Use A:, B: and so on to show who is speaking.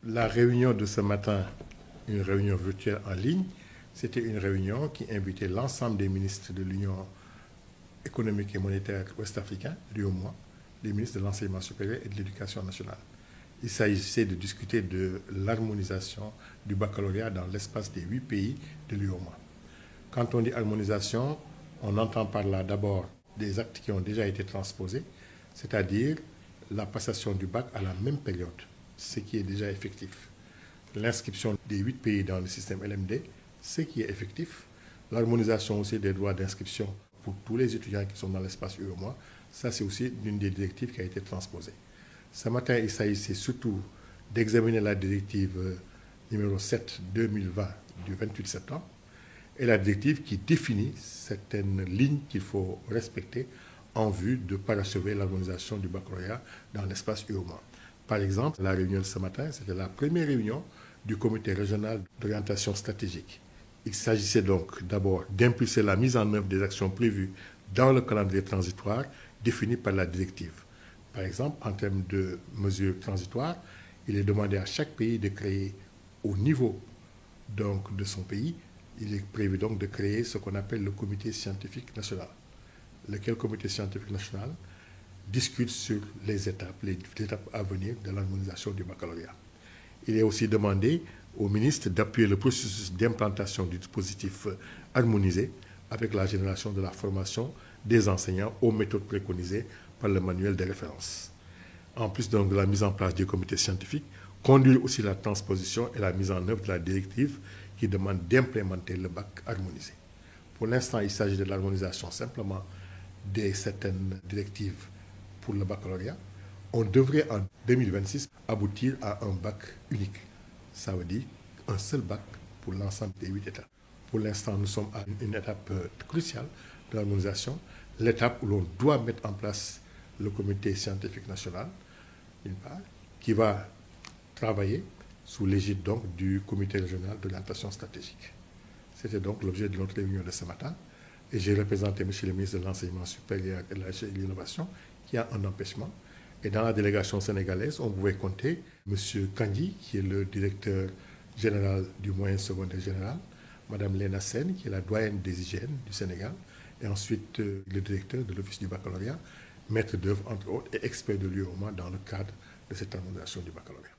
A: La réunion de ce matin, une réunion virtuelle en ligne, c'était une réunion qui invitait l'ensemble des ministres de l'Union économique et monétaire ouest-africain, l'UEMOA, les ministres de l'enseignement supérieur et de l'éducation nationale. Il s'agissait de discuter de l'harmonisation du baccalauréat dans l'espace des 8 pays de l'UEMOA. Quand on dit harmonisation, on entend par là d'abord des actes qui ont déjà été transposés, c'est-à-dire la passation du bac à la même période, ce qui est déjà effectif. L'inscription des 8 pays dans le système LMD, ce qui est effectif. L'harmonisation aussi des droits d'inscription pour tous les étudiants qui sont dans l'espace UEMOA, ça c'est aussi l'une des directives qui a été transposée. Ce matin, il s'agissait surtout d'examiner la directive numéro 7-2020 du 28 septembre et la directive qui définit certaines lignes qu'il faut respecter en vue de parachever l'harmonisation du baccalauréat dans l'espace UEMOA. Par exemple, la réunion de ce matin, c'était la première réunion du comité régional d'orientation stratégique. Il s'agissait donc d'abord d'impulser la mise en œuvre des actions prévues dans le calendrier transitoire défini par la directive. Par exemple, en termes de mesures transitoires, il est demandé à chaque pays de créer au niveau donc, de son pays, il est prévu donc de créer ce qu'on appelle le comité scientifique national, lequel comité scientifique national discute sur les étapes à venir de l'harmonisation du baccalauréat. Il est aussi demandé au ministre d'appuyer le processus d'implantation du dispositif harmonisé avec la génération de la formation des enseignants aux méthodes préconisées par le manuel de référence. En plus donc de la mise en place du comité scientifique, conduire aussi la transposition et la mise en œuvre de la directive qui demande d'implémenter le bac harmonisé. Pour l'instant, il s'agit de l'harmonisation simplement de certaines directives pour le baccalauréat. On devrait en 2026 aboutir à un bac unique. Ça veut dire un seul bac pour l'ensemble des 8 États. Pour l'instant, nous sommes à une étape cruciale de l'harmonisation, l'étape où l'on doit mettre en place le comité scientifique national, d'une part, qui va travailler sous l'égide donc du comité régional d'orientation stratégique. C'était donc l'objet de notre réunion de ce matin. Et j'ai représenté M. le ministre de l'Enseignement supérieur et de l'Innovation qui a un empêchement. Et dans la délégation sénégalaise, on pouvait compter M. Kandji, qui est le directeur général du moyen secondaire général, Mme Léna Sen, qui est la doyenne des hygiènes du Sénégal, et ensuite le directeur de l'Office du baccalauréat, maître d'œuvre entre autres, et expert de l'UEMOA dans le cadre de cette harmonisation du baccalauréat.